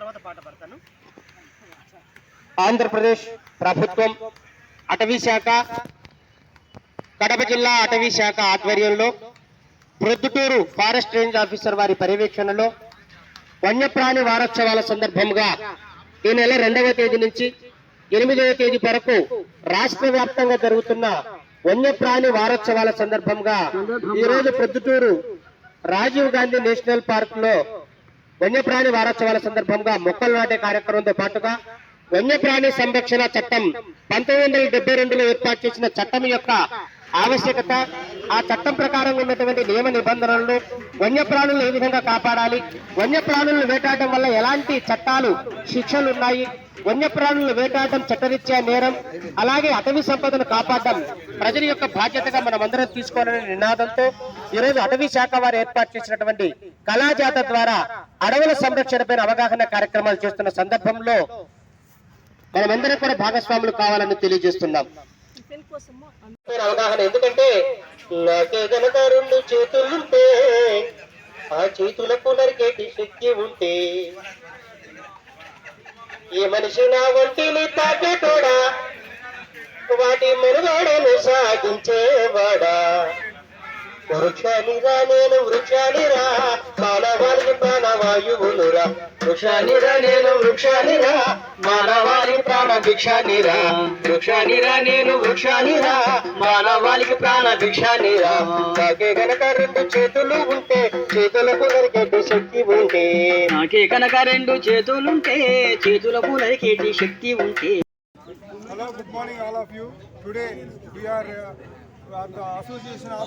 తర్వాత పాట పాడతాను. ఆంధ్రప్రదేశ్ ప్రభుత్వం అటవీ శాఖ కడప జిల్లా అటవీ శాఖ ఆధ్వర్యంలో ప్రొద్దుటూరు ఫారెస్ట్ రేంజ్ ఆఫీసర్ వారి పర్యవేక్షణలో వన్యప్రాణి వారోత్సవాల సందర్భంగా ఈ నెల 2వ తేదీ నుంచి 8వ తేదీ వరకు రాష్ట్ర వ్యాప్తంగా జరుగుతున్న వన్యప్రాణి వారోత్సవాల సందర్భంగా ఈ రోజు ప్రొద్దుటూరు రాజీవ్ గాంధీ నేషనల్ పార్క్ లో వన్యప్రాణి వారోత్సవాల సందర్భంగా మొక్కలు నాటే కార్యక్రమంతో పాటుగా వన్యప్రాణి సంరక్షణ చట్టం 1972లో ఏర్పాటు చేసిన చట్టం యొక్క ఆవశ్యకత, ఆ చట్టం ప్రకారం ఉన్నటువంటి నియమ నిబంధనలను, వన్యప్రాణులను ఏ విధంగా కాపాడాలి, వన్యప్రాణులను వేటాడటం వల్ల ఎలాంటి చట్టాలు శిక్షలు ఉన్నాయి, వన్యప్రాణులను వేటాడటం చట్టరీత్యా నేరం, అలాగే అటవీ సంపదను కాపాడటం ప్రజల యొక్క బాధ్యతగా మనమందరం తీసుకోవాలనే నినాదంతో ఈరోజు అటవీ శాఖ వారు ఏర్పాటు చేసినటువంటి కళాజాత ద్వారా అడవుల సంరక్షణపై అవగాహన కార్యక్రమాలు చేస్తున్న సందర్భంలో మనమందరం కూడా భాగస్వాములు కావాలని తెలియజేస్తున్నాం. అవగాహన ఎందుకంటే నాకే గనక 2 చేతులుంటే ఆ చేతులకు నరికేటి శక్తి ఉంటే ఏ మనిషి నా ఒంటిని తాకేటోడా వాటి మనుగాడను సాగించేవాడా వృక్షానిరా నేను వృక్షానిరా మానవాళికి ప్రాణవాయువులురా వృక్షానిరా నేను వృక్షానిరా మానవాళికి ప్రాణ భిక్షానిరా వృక్షానిరా నేను వృక్షానిరా మానవాళికి ప్రాణ భిక్షానిరా నాకే గనక 2 చేతులు ఉంటే చేతులకు నరికేటి శక్తి ఉంటే నాకే కనుక 2 చేతులుంటే చేతులకు నరికేటి శక్తి ఉంటే. Hello, good morning all of you. Today we are the Association of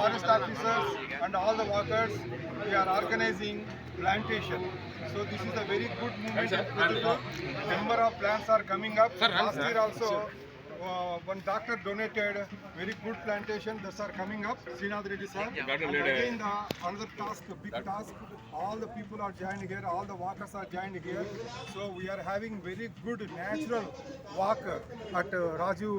Forest Officers and all the workers. We are organizing plantation. So this is a very good movement. Number of plants are coming up. Last year also one doctor donated very good plantation. Those are coming up. Srinath Reddy sir. And again another task, big task. All the people are joined here. All the walkers are joined here. So we are having very good natural walk at Rajiv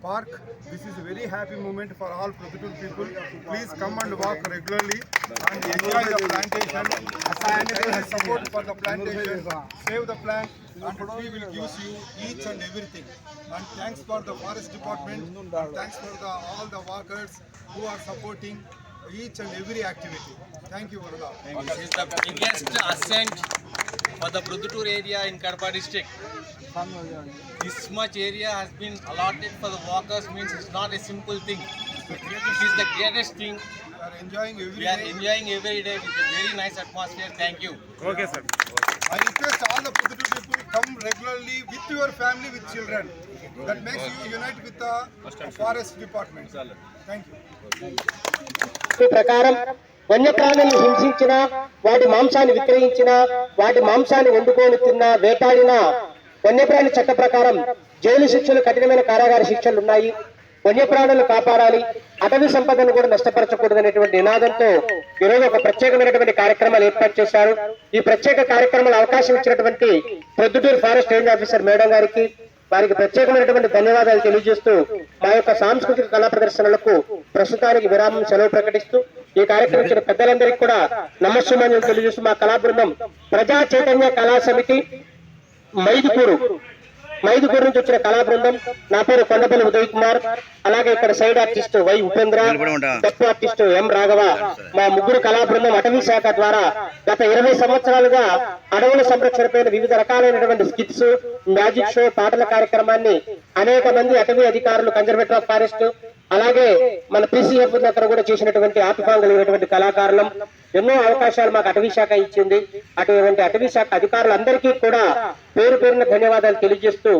Park. This is a very happy moment for all Prothutur people. Please come and walk regularly and enjoy the plantation. And support for the plantation. Save the plant. And we will give you each and everything. And thanks for the forest department. And thanks for all the workers who are supporting each and every activity. Thank you, Varada. This is the biggest ascent for the Prothutur area in Kadapa district. This much area has been allotted for the walkers means it's not a simple thing. It is the greatest thing. We are enjoying every We are day. enjoying every day with a very nice atmosphere. Thank you. Okay, sir. I request all the Prothutur people come regularly with your family, with children. That makes you unite with the forest department. Thank you. ఈ ప్రకారం వన్యప్రాణులను హింసించిన, వాటి మాంసాన్ని విక్రయించిన, వాటి మాంసాన్ని వండుకొని తిన్న, వేటాడిన వన్యప్రాణి చట్ట ప్రకారం జైలు శిక్షలు, కఠినమైన కారాగార శిక్షలు ఉన్నాయి. వన్యప్రాణులను కాపాడాలి, అటవీ సంపదను కూడా నష్టపరచకూడదనేటువంటి నినాదంతో ఈరోజు ఒక ప్రత్యేకమైనటువంటి కార్యక్రమాలు ఏర్పాటు చేశారు. ఈ ప్రత్యేక కార్యక్రమాలు అవకాశం ఇచ్చినటువంటి Proddatur forest range officer madam గారికి, వారికి ప్రత్యేకమైనటువంటి ధన్యవాదాలు తెలియజేస్తూ మా యొక్క సాంస్కృతిక కళా ప్రదర్శనలకు ప్రస్తుతానికి విరామం సెలవు ప్రకటిస్తూ ఈ కార్యక్రమం ఇచ్చిన పెద్దలందరికీ కూడా నమస్సుమాన్యులు తెలియజేస్తూ మా కళా బృందం ప్రజా చైతన్య కళా సమితి మైదుకూరు నుంచి వచ్చిన కళా బృందం. నా పేరు కొండపల్లి ఉదయ్ కుమార్, అలాగే ఇక్కడ సైడ్ ఆర్టిస్ట్ వై ఉపేంద్ర, డప్పు ఆర్టిస్ట్ ఎం రాఘవ, మా ముగ్గురు కళా బృందం అటవీ శాఖ ద్వారా గత 20 సంవత్సరాలుగా అడవుల సంరక్షణపై వివిధ రకాలైనటువంటి స్కిట్స్, మ్యాజిక్ షో, పాటల కార్యక్రమాన్ని అనేక మంది అటవీ అధికారులు, కన్జర్వేటర్ ఆఫ్ ఫారెస్ట్, అలాగే మన PCF దగ్గర కూడా చేసినటువంటి ఆత్మహత్య కలిగినటువంటి కళాకారులం. ఎన్నో అవకాశాలు మాకు అటవీ శాఖ ఇచ్చింది. అటువంటి అటవీ శాఖ అధికారులందరికీ కూడా పేరు పేరున ధన్యవాదాలు తెలియజేస్తూ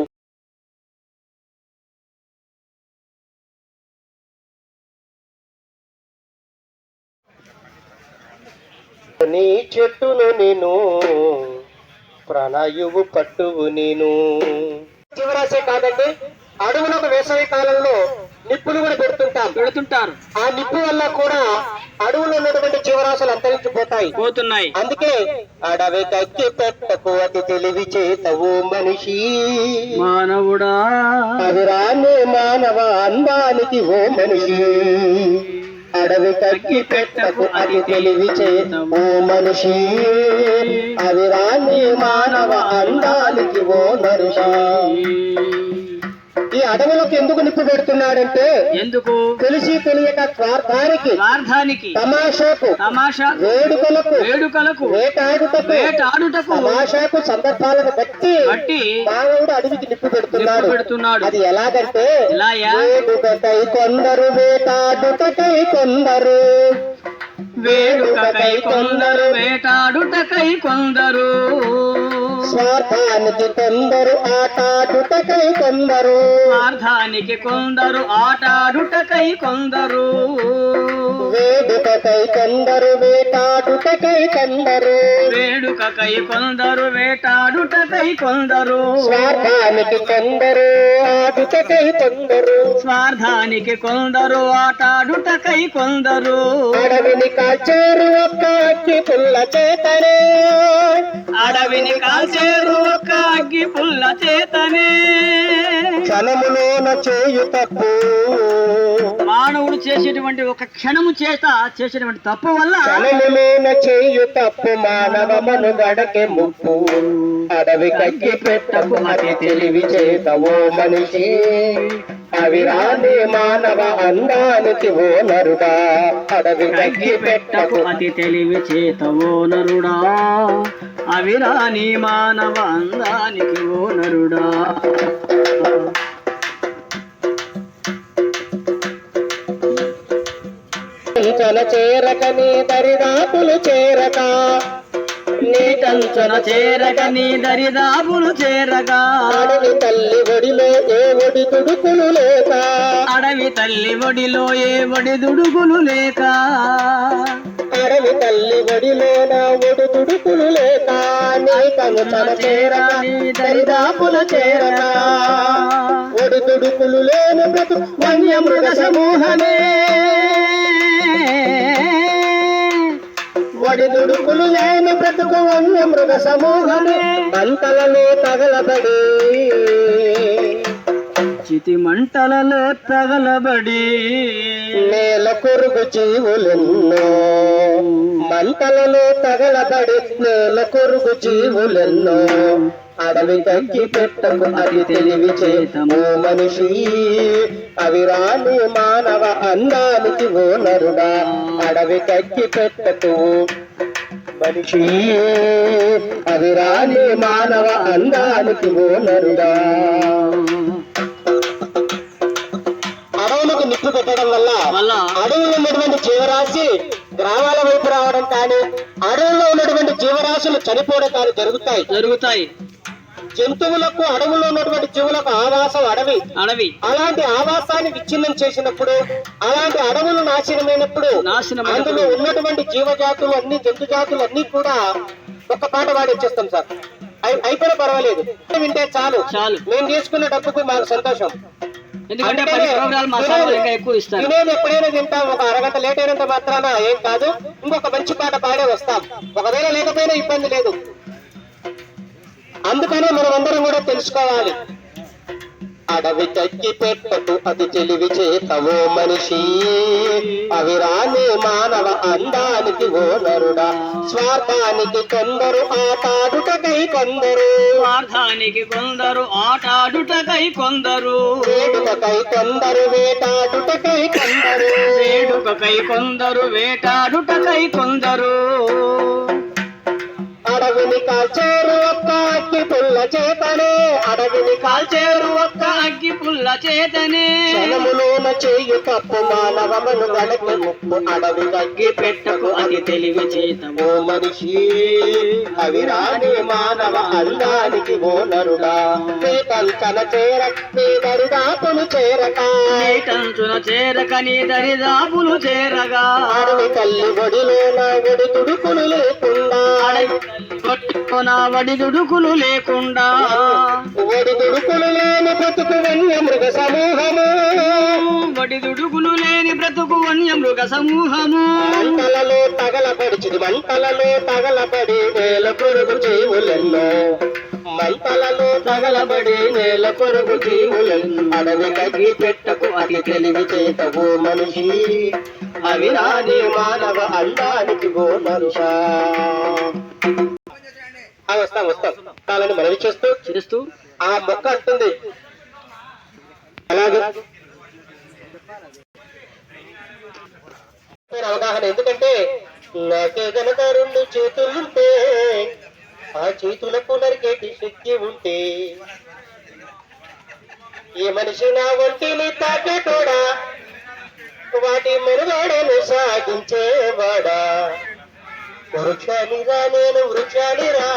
నీ చెట్టును నేను ప్రాణాయువు పట్టువు నేను జీవరాశే కాదండి, అడవులకు వేసవి కాలంలో నిప్పులు కూడా పెడుతుంటారు. ఆ నిప్పు వల్ల కూడా అడవులో ఉన్నటువంటి జీవరాశులు అంతరించిపోతున్నాయి. అందుకే అడవి కక్కి పెట్టకు అతి తెలివి చేతవు మనిషి మానవుడా అవిరానే మానవ అందానికి ఓ మనిషి అడవి కక్కి పెట్టకు అతి తెలివి చేతవు మనిషి అవిరాని మానవ అందానికి ఓ నరుషి. ఈ అడవులకు ఎందుకు నిప్పు పెడుతున్నాడంటే ఎందుకు? తెలిసి తెలియక స్వార్థానికి తమాషా వేడుకలకు వేటాడుటకు తమాషాకు సందర్భాలను బట్టి మానవుడు అడవికి నిప్పు పెడుతున్నాడు. అది ఎలాగంటే వేడుకకై కొందరు వేటాడుటకై కొందరు వేటాడుటకై కొందరు స్వార్థానికి కొందరు ఆటాడుటకై కొందరు ఆటాడుటకై కొందరు వేడుకకై కొందరు వేటాడుటకై కొందరు స్వార్థానికి కొందరు ఆటాడుటకై కొందరు అడవిని కాల్చేరు ఒక్క అగ్గి పుల్ల చేతనే క్షణములోన చేయు తప్పు మానవుడు చేసేటువంటి ఒక క్షణము చేసేటువంటి తప్పు వల్ల క్షణములోన చేయు తప్పు మానవ మనుగడకి ముప్పు. అడవి కక్కి పెట్టకు అతి తెలివి చేతవో మనిషి అవిరాని మానవ అందానికి ఓ నరుడా. అడవి కక్కి పెట్టకు అతి తెలివి చేతవో నరుడా అవిరాని మానవ అందానికి ఓ నరుడా. కంచన చేరక నీ దరిదాపులు చేరక అడవి తల్లి ఒడిలో ఏ ఒడి దుడుకులు లేక అడవి తల్లి ఒడిలో ఏ ఒడి దుడుకులు లేక నీ కంచన చేరక దరిదాపులు చేరక ఒడి దుడుకులు లేని బ్రతుకు వన్యమృగ సమూహమే ఒడిదుడుకులు లేని బ్రతుకు వన్యమృగ సమూహమే మంటలలో తగలబడి చితి మంటలలో తగలబడి నేల కొరుగు జీవులెన్నో మంటలలో తగలబడి నేల కొరుగు జీవులెన్నో అడవి కక్కి పెట్టకు అతి తెలివి చేతము మనిషి అవిరాని మానవ అందానికి ఓ నరుడా. అడవి కక్కి పెట్టకు మనిషి అవిరాని మానవ అందానికి ఓ నరుడా. అడవులకు నిప్పు పెట్టడం వల్ల అడవుల్లో ఉన్నటువంటి జీవరాశి గ్రామాల వైపు రావడం కానీ అడవుల్లో ఉన్నటువంటి జీవరాశులు చనిపోవడం కానీ జరుగుతాయి. జంతువులకు అడవుల్లో ఉన్నటువంటి జీవులకు ఆవాసం అడవి. అలాంటి ఆవాసాన్ని విచ్ఛిన్నం చేసినప్పుడు అలాంటి అడవులు నాశనమైనప్పుడు అందులో ఉన్నటువంటి జీవజాతులు అన్ని జంతు జాతులు అన్ని కూడా ఒక్క పాట వాడిచ్చేస్తాం సార్. అయిపోయినా పర్వాలేదు, వింటే చాలు. మేము తీసుకున్న డబ్బుకు మాకు సంతోషం. తినేది ఎప్పుడైనా తింటాం. ఒక అరగంట లేట్ అయినంత మాత్రాన ఏం కాదు. ఇంకొక మంచి పాట పాడే వస్తాం. ఒకవేళ లేకపోయినా ఇబ్బంది లేదు. అందుకనే మనం అందరం కూడా తెలుసుకోవాలి. అడవి కక్కి పెట్టకు అతి తెలివి చేతవో మనిషి అవిరాని మానవ అందానికి ఓ నరుడా. స్వార్థానికి కొందరు ఆటాడుటకై కొందరు వేడుకకై కొందరు వేటాడుటకై కొందరు అడవిని కాల్చేరు ఒక్క అగ్గి పుల్ల చేతనే క్షణములోన చేయు తప్పు మానవ మనుగడకి ముప్పు. అడవి కక్కి పెట్టకు అతి తెలివి చేతవో మనిషి అవిరాని మానవ అందానికి ఓ నరుడా. నీ కంచన చేరక నీ దరిదాపులు చేరగా అడవి తల్లి ఒడిలోన ఒడి దుడుకులు లేకుండా వడి దుడుకులు లేని బ్రతుకు వన్యమృగ సమూహము మంటలలో తగలబడి నేల కొరుగు జీవులెన్నో మంటలలో తగలబడి నేల కొరకు జీవులను అడవి కగ్గి పెట్టకు అతి తెలివి చేతవు మనిషి అవిరాని మానవ అందానికి గో మనుష. వస్తాం కాలని మనవి చేస్తూ చేస్తూ ఆ మొక్క అంటుంది అలాగే అవగాహన. ఎందుకంటే నాకే గనక 2 చేతులుంటే ఆ చేతులకు నరికేటి శక్తి ఉంటే ఏ మనిషి నా ఒంటిని తాకేటోడా వాటి మనువాడను సాగించేవాడా. వృక్షానిరా నేను వృక్షానిరా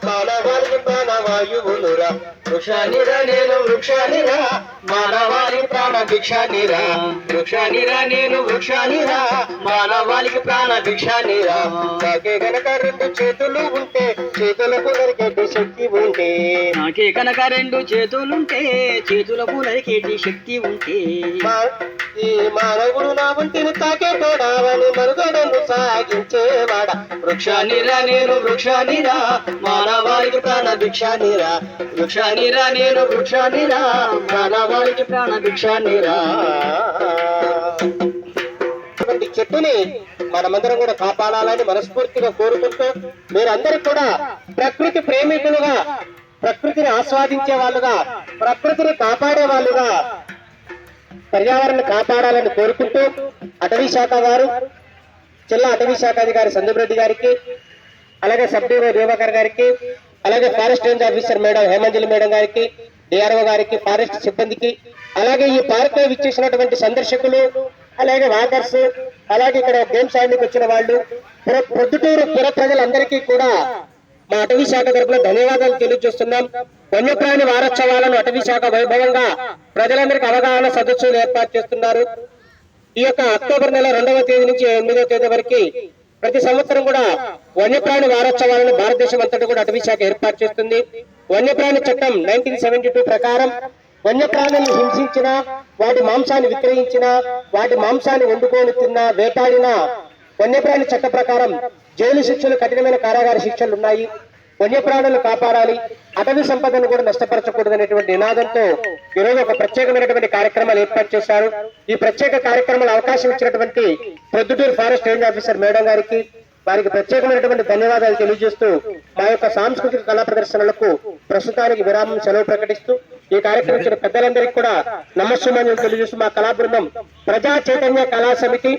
మానవాళికి ప్రాణవాయువులురా. వృక్షానిరా నేను వృక్షానిరా మానవాళికి ప్రాణ భిక్షానిరా. వృక్షానిరా నేను వృక్షానిరా మానవాళికి ప్రాణ భిక్షానిరా. నాకే గనక 2 చేతులు ఉంటే చేతులకు నరికేటి శక్తి ఉంటే నాకే కనుక 2 చేతులుంటే చేతులకు నరికేటి శక్తి ఉంటే ఈ మానవుడు నా ఒంటిని తాకేటోడా వాని మనుగడను సాగించేవాడా. వృక్షానిరా నేను వృక్షానిరా మానవాళికి ప్రాణ భిక్షానిరా. వృక్షానిరా నేను వృక్షానిరా మానవాళికి ప్రాణ భిక్షానిరా. చెట్టుని మనమందరం కూడా కాపాడాలని మనస్ఫూర్తిగా కోరుకుంటూ మీరందరూ కూడా ప్రకృతి ప్రేమికులుగా ప్రకృతిని ఆస్వాదించే వాళ్ళుగా ప్రకృతిని కాపాడే వాళ్ళుగా పర్యావరణాన్ని కాపాడాలని కోరుకుంటూ అటవీ శాఖ వారు జిల్లా అటవీ శాఖ అధికారి సందీప్ రెడ్డి గారికి అలాగే సబ్ డిఓ దేవాకర్ గారికి అలాగే forest range officer madam Hemanjali madam గారికి డిఆర్ఓ గారికి ఫారెస్ట్ సిబ్బందికి అలాగే ఈ పార్క్ లో విచ్చేసినటువంటి సందర్శకులు అలాగే వాకర్స్ అలాగే ఇక్కడ గేమ్స్ ఆడడానికి వచ్చిన వాళ్ళు ప్రొద్దుటూరు పుర ప్రజలందరికీ కూడా మా అటవీ శాఖ తరఫున ధన్యవాదాలు తెలియజేస్తున్నాం. వన్యప్రాణి వారోత్సవాలను అటవీ శాఖ వైభవంగా ప్రజలందరికీ అవగాహన సదస్సులు ఏర్పాటు చేస్తున్నారు. ఈ యొక్క అక్టోబర్ నెల 2వ తేదీ నుంచి 8వ తేదీ వరకు ప్రతి సంవత్సరం కూడా వన్యప్రాణి వారోత్సవాలను భారతదేశం అంతటా కూడా అటవీ శాఖ ఏర్పాటు చేస్తుంది. వన్యప్రాణి చట్టం 1972 ప్రకారం వన్యప్రాణులను హింసించిన వాటి మాంసాన్ని విక్రయించిన వాటి మాంసాన్ని వండుకొని తిన్న వేటాడిన వన్యప్రాణి చట్ట ప్రకారం జైలు శిక్షలు కఠినమైన కారాగార శిక్షలు ఉన్నాయి. వన్యప్రాణులను కాపాడాలి అటవీ సంపదను కూడా నష్టపరచకూడదు అనేటువంటి నినాదంతో ఈరోజు ఒక ప్రత్యేకమైనటువంటి కార్యక్రమాలు ఏర్పాటు చేశారు. ఈ ప్రత్యేక కార్యక్రమాలు అవకాశం ఇచ్చినటువంటి Proddatur forest range officer madam గారికి వారికి ప్రత్యేకమైనటువంటి ధన్యవాదాలు తెలియజేస్తూ మా యొక్క సాంస్కృతిక కళా ప్రదర్శనలకు ప్రస్తుతానికి విరామం సెలవు ప్రకటిస్తూ ఈ కార్యక్రమం ఇచ్చిన పెద్దలందరికీ కూడా నమస్సుమాన్యం తెలియజేస్తూ మా కళా బృందం ప్రజా చైతన్య కళా సమితి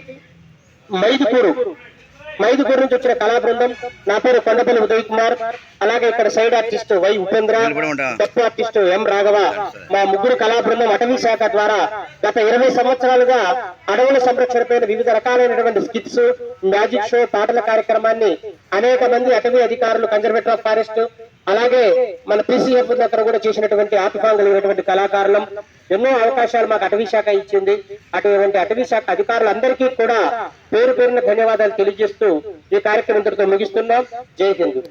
మైదుకూరు నుంచి వచ్చిన కళా బృందం. నా పేరు కొండపల్లి ఉదయ్ కుమార్, అలాగే ఇక్కడ సైడ్ ఆర్టిస్ట్ వై ఉపేంద్ర, డప్పు ఆర్టిస్ట్ ఎం రాఘవ. మా ముగ్గురు కళా బృందం అటవీ శాఖ ద్వారా గత 20 సంవత్సరాలుగా అడవుల సంరక్షణపైన వివిధ రకాలైనటువంటి స్కిట్స్, మ్యాజిక్ షో, పాటల కార్యక్రమాన్ని అనేక మంది అటవీ అధికారులు, కన్జర్వేటర్ ఆఫ్ ఫారెస్ట్ అలాగే మన పీసీఎఫ్ దగ్గర కూడా చేసినటువంటి ఆత్మకాంగలిగినటువంటి కళాకారులం. ఎన్నో అవకాశాలు మాకు అటవీ శాఖ ఇచ్చింది. అటువంటి అటవీ శాఖ అధికారులందరికీ కూడా పేరు పేరున ధన్యవాదాలు తెలియజేస్తూ ఈ కార్యక్రమం ఇంతటితో ముగిస్తున్నాం. జై హింద్.